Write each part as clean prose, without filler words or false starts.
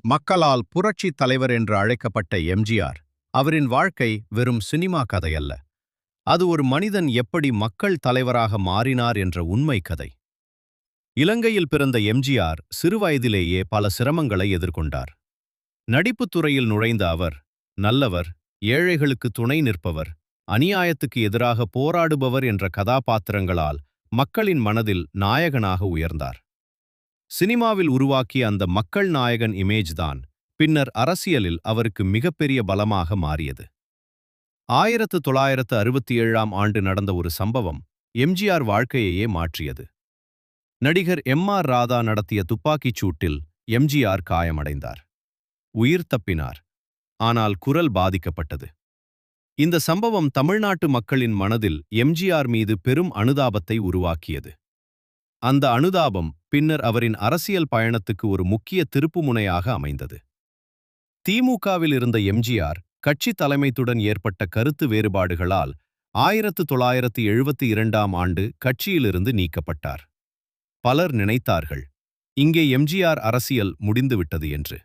மக்களால் புரட்சித் தலைவர் என்று அழைக்கப்பட்ட எம்ஜிஆர், அவரின் வாழ்க்கை வெறும் சினிமா கதையல்ல. அது ஒரு மனிதன் எப்படி மக்கள் தலைவராக மாறினார் என்ற உண்மை கதை. இலங்கையில் பிறந்த எம்ஜிஆர் சிறுவயதிலேயே பல சிரமங்களை எதிர்கொண்டார். நடிப்புத் துறையில் நுழைந்த அவர், நல்லவர், ஏழைகளுக்கு துணை நிற்பவர், அநியாயத்துக்கு எதிராக போராடுபவர் என்ற கதாபாத்திரங்களால் மக்களின் மனதில் நாயகனாக உயர்ந்தார். சினிமாவில் உருவாக்கிய அந்த மக்கள் நாயகன் இமேஜ் தான் பின்னர் அரசியலில் அவருக்கு மிகப்பெரிய பலமாக மாறியது. 1967ஆம் ஆண்டு நடந்த ஒரு சம்பவம் எம்ஜிஆர் வாழ்க்கையையே மாற்றியது. நடிகர் எம்.ஆர். ராதா நடத்திய துப்பாக்கிச் சூட்டில் எம்ஜிஆர் காயமடைந்தார். உயிர் தப்பினார். ஆனால் குரல் பாதிக்கப்பட்டது. இந்த சம்பவம் தமிழ்நாட்டு மக்களின் மனதில் எம்ஜிஆர் மீது பெரும் அனுதாபத்தை உருவாக்கியது. அந்த அனுதாபம் பின்னர் அவரின் அரசியல் பயணத்துக்கு ஒரு முக்கிய திருப்புமுனையாக அமைந்தது. திமுகவில் இருந்த எம்ஜிஆர் கட்சி தலைமைத்துடன் ஏற்பட்ட கருத்து வேறுபாடுகளால் 1972ஆம் ஆண்டு கட்சியிலிருந்து நீக்கப்பட்டார். பலர் நினைத்தார்கள், இங்கே எம்ஜிஆர் அரசியல் முடிந்துவிட்டது என்று.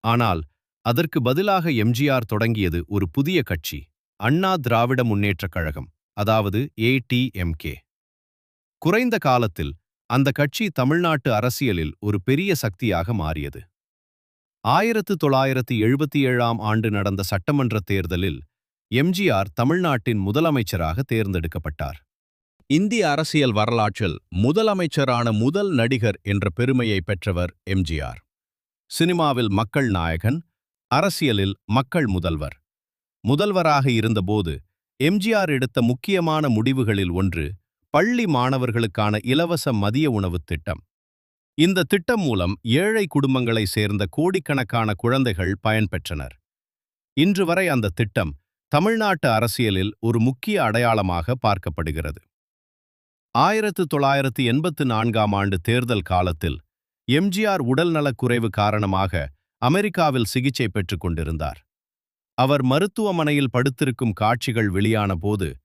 ஆனால் அதற்கு பதிலாக எம்ஜிஆர் தொடங்கியது ஒரு புதிய கட்சி, அண்ணா திராவிட முன்னேற்றக் கழகம், அதாவது ஏடிஎம்கே. குறைந்த காலத்தில் அந்த கட்சி தமிழ்நாட்டு அரசியலில் ஒரு பெரிய சக்தியாக மாறியது. 1977ஆம் ஆண்டு நடந்த சட்டமன்றத் தேர்தலில் எம்ஜிஆர் தமிழ்நாட்டின் முதலமைச்சராக தேர்ந்தெடுக்கப்பட்டார். இந்திய அரசியல் வரலாற்றில் முதலமைச்சரான முதல் நடிகர் என்ற பெருமையை பெற்றவர் எம்ஜிஆர். சினிமாவில் மக்கள் நாயகன், அரசியலில் மக்கள் முதல்வர். முதல்வராக இருந்தபோது எம்ஜிஆர் எடுத்த முக்கியமான முடிவுகளில் ஒன்று பள்ளி மாணவர்களுக்கான இலவச மதிய உணவுத் திட்டம். இந்த திட்டம் மூலம் ஏழை குடும்பங்களைச் சேர்ந்த கோடிக்கணக்கான குழந்தைகள் பயன்பெற்றனர். இன்று வரை அந்த திட்டம் தமிழ்நாட்டு அரசியலில் ஒரு முக்கிய அடையாளமாக பார்க்கப்படுகிறது. 1984ஆம் ஆண்டு தேர்தல் காலத்தில் எம்ஜிஆர் உடல்நலக்குறைவு காரணமாக அமெரிக்காவில் சிகிச்சை பெற்றுக் கொண்டிருந்தார். அவர் மருத்துவமனையில் படுத்திருக்கும் காட்சிகள் வெளியான போது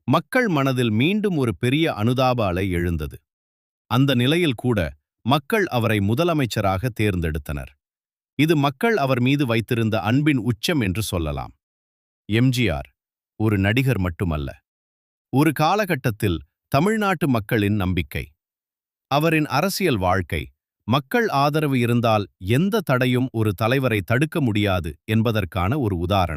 மக்கள் மனதில் மீண்டும் ஒரு பெரிய அனுதாப அலை எழுந்தது. அந்த நிலையில் கூட மக்கள் அவரை முதலமைச்சராக தேர்ந்தெடுத்தனர். இது மக்கள் அவர் மீது வைத்திருந்த அன்பின் உச்சம் என்று சொல்லலாம். எம்ஜிஆர் ஒரு நடிகர் மட்டுமல்ல, ஒரு காலகட்டத்தில் தமிழ்நாட்டு மக்களின் நம்பிக்கை. அவரின் அரசியல் வாழ்க்கை, மக்கள் ஆதரவு இருந்தால் எந்த தடையும் ஒரு தலைவரை தடுக்க முடியாது என்பதற்கான ஒரு உதாரணம்.